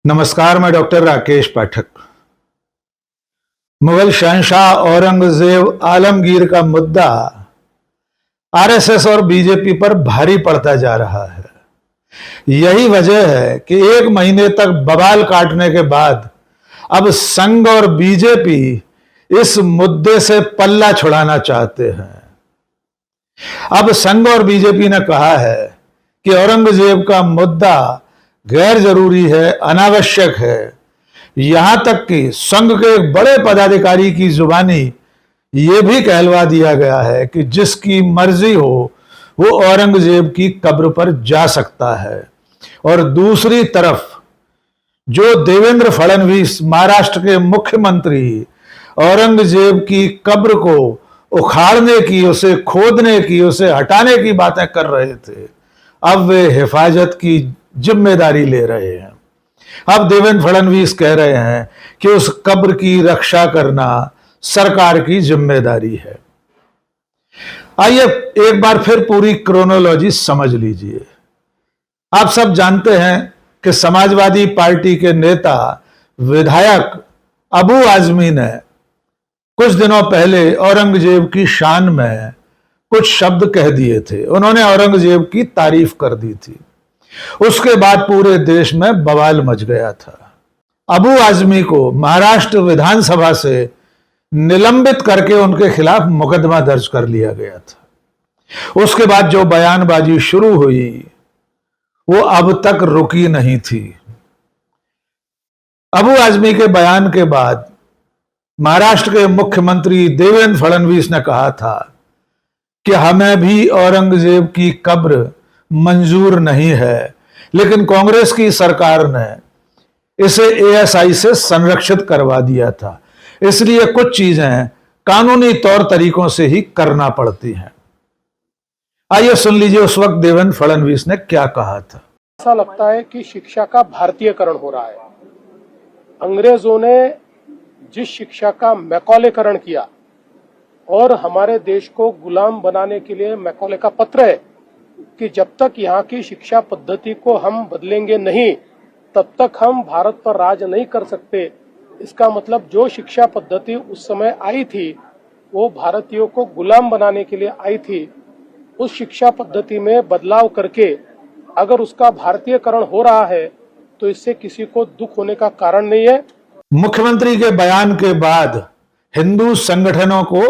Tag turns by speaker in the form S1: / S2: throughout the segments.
S1: नमस्कार, मैं डॉक्टर राकेश पाठक। मुगल शहंशाह औरंगजेब आलमगीर का मुद्दा आरएसएस और बीजेपी पर भारी पड़ता जा रहा है। यही वजह है कि एक महीने तक बवाल काटने के बाद अब संघ और बीजेपी इस मुद्दे से पल्ला छुड़ाना चाहते हैं। अब संघ और बीजेपी ने कहा है कि औरंगजेब का मुद्दा गैर जरूरी है, अनावश्यक है। यहां तक कि संघ के एक बड़े पदाधिकारी की जुबानी यह भी कहलवा दिया गया है कि जिसकी मर्जी हो वो औरंगजेब की कब्र पर जा सकता है। और दूसरी तरफ जो देवेंद्र फडणवीस महाराष्ट्र के मुख्यमंत्री औरंगजेब की कब्र को उखाड़ने की, उसे खोदने की, उसे हटाने की बातें कर रहे थे, अब वे हिफाजत की जिम्मेदारी ले रहे हैं। अब देवेंद्र फडणवीस कह रहे हैं कि उस कब्र की रक्षा करना सरकार की जिम्मेदारी है। आइए एक बार फिर पूरी क्रोनोलॉजी समझ लीजिए। आप सब जानते हैं कि समाजवादी पार्टी के नेता विधायक अबू आजमी ने कुछ दिनों पहले औरंगजेब की शान में कुछ शब्द कह दिए थे। उन्होंने औरंगजेब की तारीफ कर दी थी। उसके बाद पूरे देश में बवाल मच गया था। अबू आजमी को महाराष्ट्र विधानसभा से निलंबित करके उनके खिलाफ मुकदमा दर्ज कर लिया गया था। उसके बाद जो बयानबाजी शुरू हुई वो अब तक रुकी नहीं थी। अबू आजमी के बयान के बाद महाराष्ट्र के मुख्यमंत्री देवेंद्र फडणवीस ने कहा था कि हमें भी औरंगजेब की कब्र मंजूर नहीं है, लेकिन कांग्रेस की सरकार ने इसे एएसआई से संरक्षित करवा दिया था, इसलिए कुछ चीजें कानूनी तौर तरीकों से ही करना पड़ती हैं। आइए सुन लीजिए उस वक्त देवेंद्र फडणवीस ने क्या कहा था।
S2: ऐसा लगता है कि शिक्षा का भारतीयकरण हो रहा है। अंग्रेजों ने जिस शिक्षा का मैकॉलेकरण किया और हमारे देश को गुलाम बनाने के लिए मैकॉले का पत्र है कि जब तक यहाँ की शिक्षा पद्धति को हम बदलेंगे नहीं, तब तक हम भारत पर राज नहीं कर सकते। इसका मतलब जो शिक्षा पद्धति उस समय आई थी वो भारतीयों को गुलाम बनाने के लिए आई थी। उस शिक्षा पद्धति में बदलाव करके अगर उसका भारतीयकरण हो रहा है तो इससे किसी को दुख होने का कारण नहीं है।
S1: मुख्यमंत्री के बयान के बाद हिंदू संगठनों को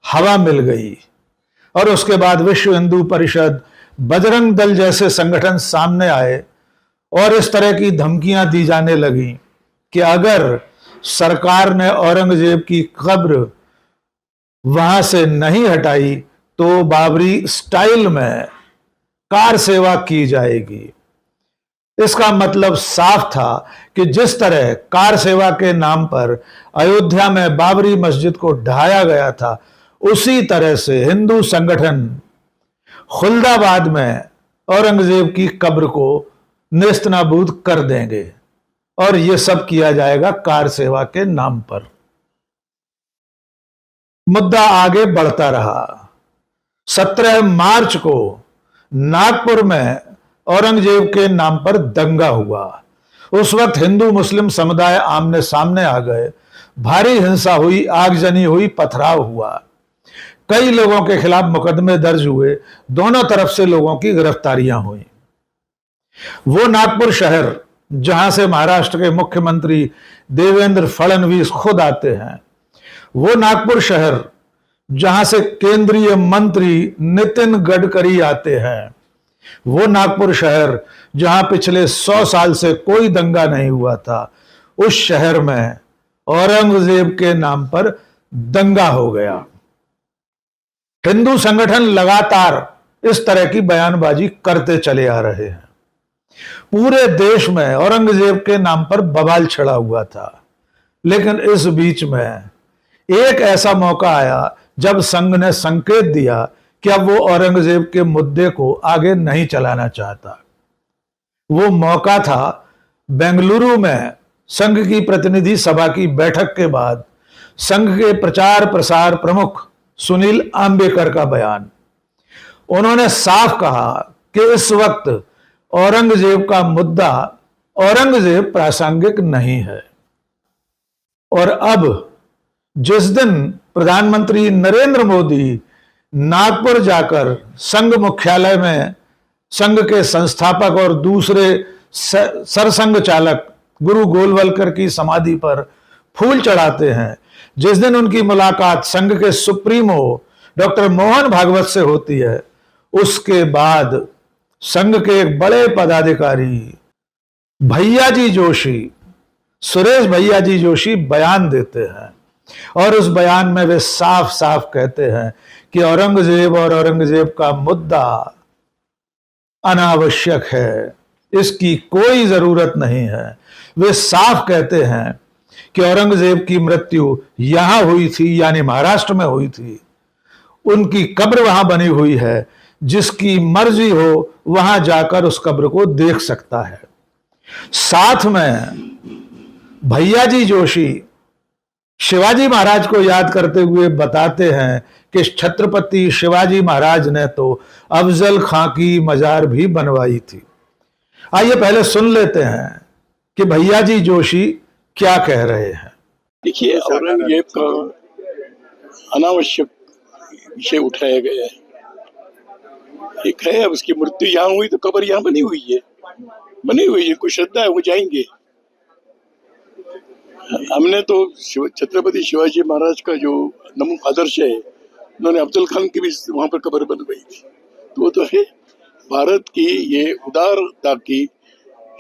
S1: हवा मिल गई और उसके बाद विश्व हिंदू परिषद, बजरंग दल जैसे संगठन सामने आए और इस तरह की धमकियां दी जाने लगी कि अगर सरकार ने औरंगजेब की कब्र वहां से नहीं हटाई तो बाबरी स्टाइल में कार सेवा की जाएगी। इसका मतलब साफ था कि जिस तरह कार सेवा के नाम पर अयोध्या में बाबरी मस्जिद को ढहाया गया था, उसी तरह से हिंदू संगठन खुलदाबाद में औरंगजेब की कब्र को नेस्तनाबूद कर देंगे और यह सब किया जाएगा कार सेवा के नाम पर। मुद्दा आगे बढ़ता रहा। 17 मार्च को नागपुर में औरंगजेब के नाम पर दंगा हुआ। उस वक्त हिंदू मुस्लिम समुदाय आमने सामने आ गए, भारी हिंसा हुई, आगजनी हुई, पथराव हुआ। कई लोगों के खिलाफ मुकदमे दर्ज हुए, दोनों तरफ से लोगों की गिरफ्तारियां हुई। वो नागपुर शहर जहां से महाराष्ट्र के मुख्यमंत्री देवेंद्र फडणवीस खुद आते हैं, वो नागपुर शहर जहां से केंद्रीय मंत्री नितिन गडकरी आते हैं, वो नागपुर शहर जहां पिछले 100 साल से कोई दंगा नहीं हुआ था, उस शहर में औरंगजेब के नाम पर दंगा हो गया। हिंदू संगठन लगातार इस तरह की बयानबाजी करते चले आ रहे हैं। पूरे देश में औरंगजेब के नाम पर बवाल छिड़ा हुआ था, लेकिन इस बीच में एक ऐसा मौका आया जब संघ ने संकेत दिया कि अब वो औरंगजेब के मुद्दे को आगे नहीं चलाना चाहता। वो मौका था बेंगलुरु में संघ की प्रतिनिधि सभा की बैठक के बाद संघ के प्रचार प्रसार प्रमुख सुनील आंबेकर का बयान। उन्होंने साफ कहा कि इस वक्त औरंगजेब का मुद्दा औरंगजेब प्रासंगिक नहीं है। और अब जिस दिन प्रधानमंत्री नरेंद्र मोदी नागपुर जाकर संघ मुख्यालय में संघ के संस्थापक और दूसरे सरसंघ चालक गुरु गोलवलकर की समाधि पर फूल चढ़ाते हैं, जिस दिन उनकी मुलाकात संघ के सुप्रीमो डॉक्टर मोहन भागवत से होती है, उसके बाद संघ के एक बड़े पदाधिकारी भैयाजी जोशी, सुरेश भैयाजी जोशी बयान देते हैं और उस बयान में वे साफ साफ कहते हैं कि औरंगजेब और औरंगजेब का मुद्दा अनावश्यक है, इसकी कोई जरूरत नहीं है। वे साफ कहते हैं कि औरंगजेब की मृत्यु यहां हुई थी, यानी महाराष्ट्र में हुई थी। उनकी कब्र वहां बनी हुई है, जिसकी मर्जी हो वहां जाकर उस कब्र को देख सकता है। साथ में भैयाजी जोशी शिवाजी महाराज को याद करते हुए बताते हैं कि छत्रपति शिवाजी महाराज ने तो अफजल खां की मजार भी बनवाई थी। आइए पहले सुन लेते हैं कि भैयाजी जोशी क्या कह रहे हैं।
S3: देखिए, औरंगजेब का अनावश्यक विषय उठाया गया है। एक है, अब उसकी मृत्यु यहाँ हुई तो कब्र यहाँ बनी हुई है, जिनको श्रद्धा है वो जाएंगे। हमने तो छत्रपति शिवाजी महाराज का जो आदर्श है, उन्होंने अफजल खान की भी वहां पर कब्र बनवाई थी, तो वो तो है भारत की ये उदारता की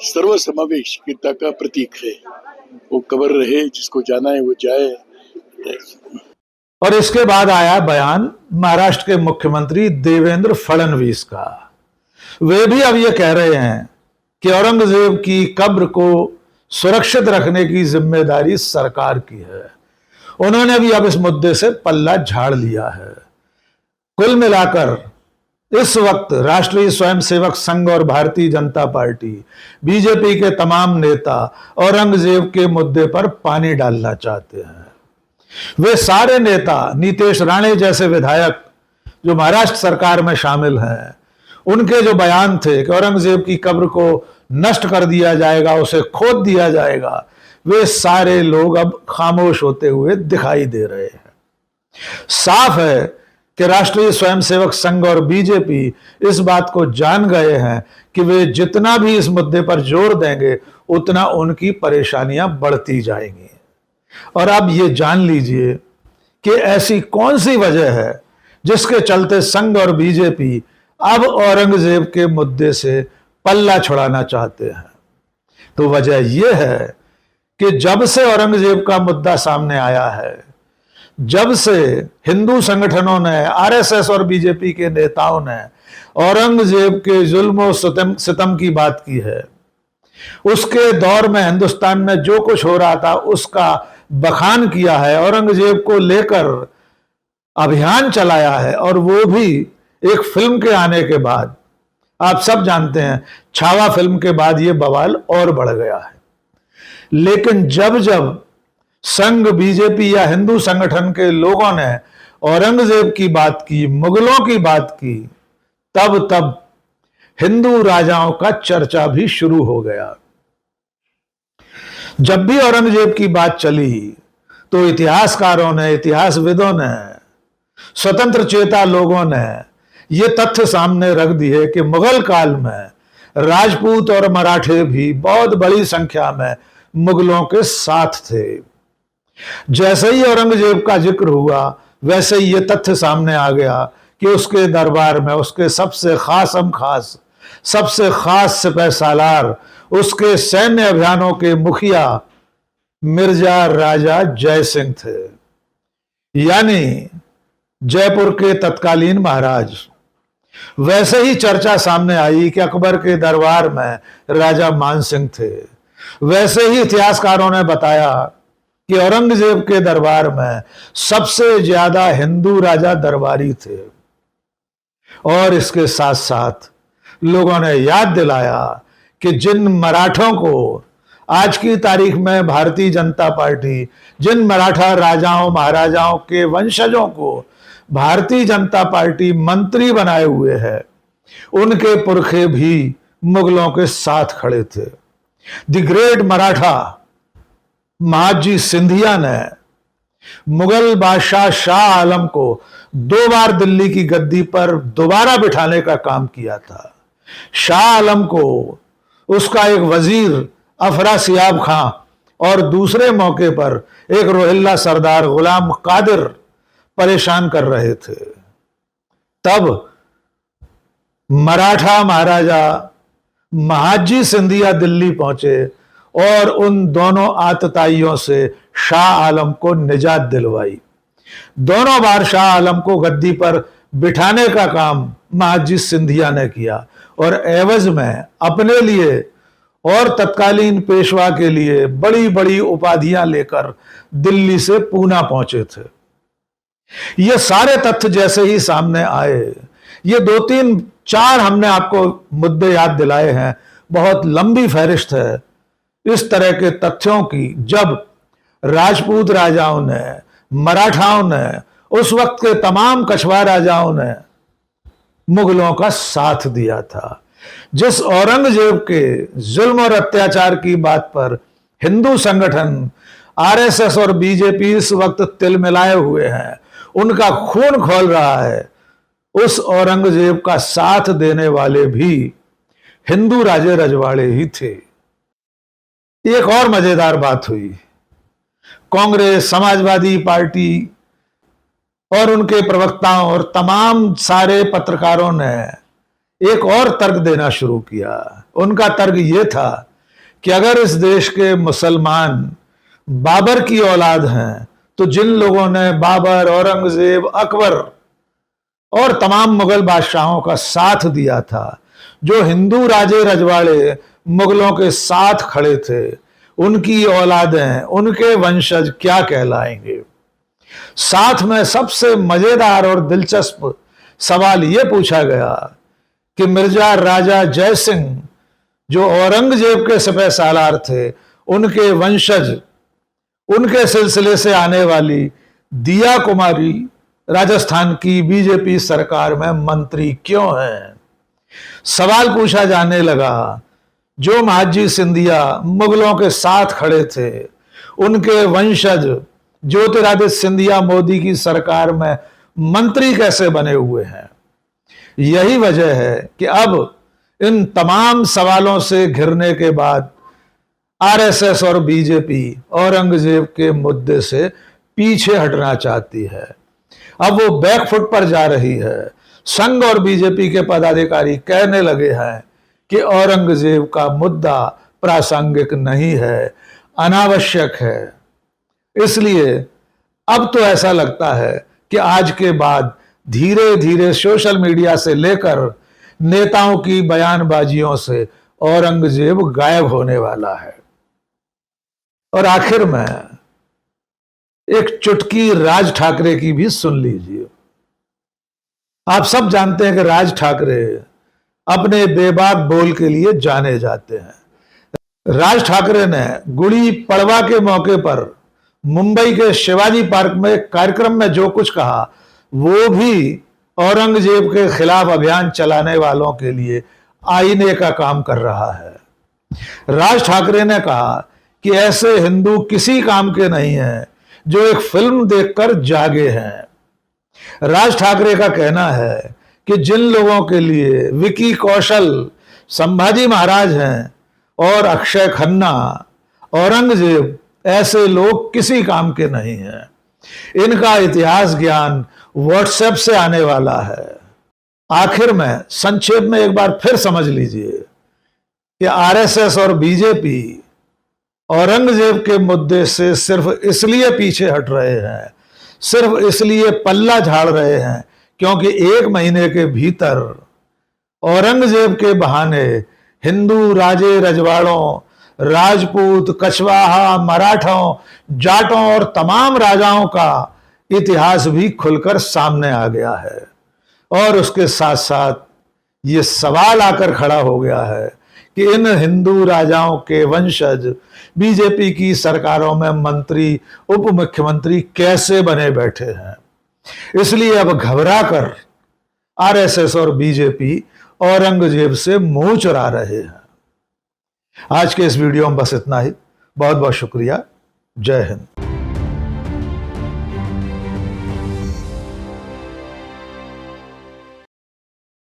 S3: सर्वसमावेशिता का प्रतीक है। वो कब्र रहे, जिसको जाना है वो जाए।
S1: और इसके बाद आया बयान महाराष्ट्र के मुख्यमंत्री देवेंद्र फडणवीस का। वे भी अब ये कह रहे हैं कि औरंगजेब की कब्र को सुरक्षित रखने की जिम्मेदारी सरकार की है। उन्होंने भी अब इस मुद्दे से पल्ला झाड़ लिया है। कुल मिलाकर इस वक्त राष्ट्रीय स्वयंसेवक संघ और भारतीय जनता पार्टी बीजेपी के तमाम नेता औरंगजेब के मुद्दे पर पानी डालना चाहते हैं। वे सारे नेता, नीतेश राणे जैसे विधायक जो महाराष्ट्र सरकार में शामिल हैं, उनके जो बयान थे कि औरंगजेब की कब्र को नष्ट कर दिया जाएगा, उसे खोद दिया जाएगा, वे सारे लोग अब खामोश होते हुए दिखाई दे रहे हैं। साफ है कि राष्ट्रीय स्वयंसेवक संघ और बीजेपी इस बात को जान गए हैं कि वे जितना भी इस मुद्दे पर जोर देंगे उतना उनकी परेशानियां बढ़ती जाएंगी। और अब ये जान लीजिए कि ऐसी कौन सी वजह है जिसके चलते संघ और बीजेपी अब औरंगजेब के मुद्दे से पल्ला छुड़ाना चाहते हैं। तो वजह यह है कि जब से औरंगजेब का मुद्दा सामने आया है, जब से हिंदू संगठनों ने, आरएसएस और बीजेपी के नेताओं ने औरंगजेब के जुल्म सितम की बात की है, उसके दौर में हिंदुस्तान में जो कुछ हो रहा था उसका बखान किया है, औरंगजेब को लेकर अभियान चलाया है, और वो भी एक फिल्म के आने के बाद। आप सब जानते हैं छावा फिल्म के बाद ये बवाल और बढ़ गया है। लेकिन जब जब संघ, बीजेपी या हिंदू संगठन के लोगों ने औरंगजेब की बात की, मुगलों की बात की, तब तब हिंदू राजाओं का चर्चा भी शुरू हो गया। जब भी औरंगजेब की बात चली तो इतिहासकारों ने, इतिहासविदों ने, स्वतंत्र चेता लोगों ने ये तथ्य सामने रख दिए कि मुगल काल में राजपूत और मराठे भी बहुत बड़ी संख्या में मुगलों के साथ थे। जैसे ही औरंगजेब का जिक्र हुआ, वैसे ही ये तथ्य सामने आ गया कि उसके दरबार में उसके सबसे खासम खास, सबसे खास सिपह सालार, उसके सैन्य अभियानों के मुखिया मिर्जा राजा जय सिंह थे, यानी जयपुर के तत्कालीन महाराज। वैसे ही चर्चा सामने आई कि अकबर के दरबार में राजा मान सिंह थे। वैसे ही इतिहासकारों ने बताया कि औरंगजेब के दरबार में सबसे ज्यादा हिंदू राजा दरबारी थे। और इसके साथ साथ लोगों ने याद दिलाया कि जिन मराठों को आज की तारीख में भारतीय जनता पार्टी, जिन मराठा राजाओं महाराजाओं के वंशजों को भारतीय जनता पार्टी मंत्री बनाए हुए है, उनके पुरखे भी मुगलों के साथ खड़े थे। द ग्रेट मराठा महादजी सिंधिया ने मुगल बादशाह शाह आलम को 2 बार दिल्ली की गद्दी पर दोबारा बिठाने का काम किया था। शाह आलम को उसका एक वजीर अफरासियाब खां और दूसरे मौके पर एक रोहिल्ला सरदार गुलाम कादिर परेशान कर रहे थे। तब मराठा महाराजा महादजी सिंधिया दिल्ली पहुंचे और उन दोनों आतताइयों से शाह आलम को निजात दिलवाई। दोनों बार शाह आलम को गद्दी पर बिठाने का काम महादजी सिंधिया ने किया और एवज में अपने लिए और तत्कालीन पेशवा के लिए बड़ी बड़ी उपाधियां लेकर दिल्ली से पूना पहुंचे थे। ये सारे तथ्य जैसे ही सामने आए, ये 2-3-4 हमने आपको मुद्दे याद दिलाए हैं, बहुत लंबी फहरिस्त है इस तरह के तथ्यों की। जब राजपूत राजाओं ने, मराठाओं ने, उस वक्त के तमाम कछवा राजाओं ने मुगलों का साथ दिया था, जिस औरंगजेब के जुल्म और अत्याचार की बात पर हिंदू संगठन आरएसएस और बीजेपी इस वक्त तिलमिलाए हुए हैं, उनका खून खौल रहा है, उस औरंगजेब का साथ देने वाले भी हिंदू राजे रजवाड़े ही थे। एक और मजेदार बात हुई। कांग्रेस, समाजवादी पार्टी और उनके प्रवक्ताओं और तमाम सारे पत्रकारों ने एक और तर्क देना शुरू किया। उनका तर्क यह था कि अगर इस देश के मुसलमान बाबर की औलाद हैं, तो जिन लोगों ने बाबर, औरंगजेब, अकबर और तमाम मुगल बादशाहों का साथ दिया था, जो हिंदू राजे रजवाड़े मुगलों के साथ खड़े थे, उनकी औलादें, उनके वंशज क्या कहलाएंगे। साथ में सबसे मजेदार और दिलचस्प सवाल यह पूछा गया कि मिर्जा राजा जय सिंह, जो औरंगजेब के सिपह सालार थे, उनके वंशज, उनके सिलसिले से आने वाली दिया कुमारी राजस्थान की बीजेपी सरकार में मंत्री क्यों हैं। सवाल पूछा जाने लगा, जो महादजी सिंधिया मुगलों के साथ खड़े थे, उनके वंशज ज्योतिरादित्य सिंधिया मोदी की सरकार में मंत्री कैसे बने हुए हैं। यही वजह है कि अब इन तमाम सवालों से घिरने के बाद आरएसएस और बीजेपी औरंगजेब के मुद्दे से पीछे हटना चाहती है। अब वो बैकफुट पर जा रही है। संघ और बीजेपी के पदाधिकारी कहने लगे हैं कि औरंगजेब का मुद्दा प्रासंगिक नहीं है, अनावश्यक है। इसलिए अब तो ऐसा लगता है कि आज के बाद धीरे धीरे सोशल मीडिया से लेकर नेताओं की बयानबाजियों से औरंगजेब गायब होने वाला है। और आखिर में एक चुटकी राज ठाकरे की भी सुन लीजिए। आप सब जानते हैं कि राज ठाकरे अपने बेबाक बोल के लिए जाने जाते हैं। राज ठाकरे ने गुड़ी पड़वा के मौके पर मुंबई के शिवाजी पार्क में एक कार्यक्रम में जो कुछ कहा, वो भी औरंगजेब के खिलाफ अभियान चलाने वालों के लिए आईने का काम कर रहा है। राज ठाकरे ने कहा कि ऐसे हिंदू किसी काम के नहीं हैं जो एक फिल्म देखकर जागे हैं। राज ठाकरे का कहना है कि जिन लोगों के लिए विकी कौशल संभाजी महाराज हैं और अक्षय खन्ना औरंगजेब, ऐसे लोग किसी काम के नहीं हैं। इनका इतिहास ज्ञान व्हाट्सएप से आने वाला है। आखिर में संक्षेप में एक बार फिर समझ लीजिए कि आरएसएस और बीजेपी औरंगजेब के मुद्दे से सिर्फ इसलिए पीछे हट रहे हैं, सिर्फ इसलिए पल्ला झाड़ रहे हैं क्योंकि 1 महीने के भीतर औरंगजेब के बहाने हिंदू राजे रजवाड़ों, राजपूत, कछवाहा, मराठों, जाटों और तमाम राजाओं का इतिहास भी खुलकर सामने आ गया है। और उसके साथ साथ ये सवाल आकर खड़ा हो गया है कि इन हिंदू राजाओं के वंशज बीजेपी की सरकारों में मंत्री, उप मुख्यमंत्री कैसे बने बैठे हैं। इसलिए अब घबराकर आरएसएस और बीजेपी औरंगजेब से मुंह चुरा रहे हैं। आज के इस वीडियो में बस इतना ही। बहुत बहुत शुक्रिया। जय हिंद।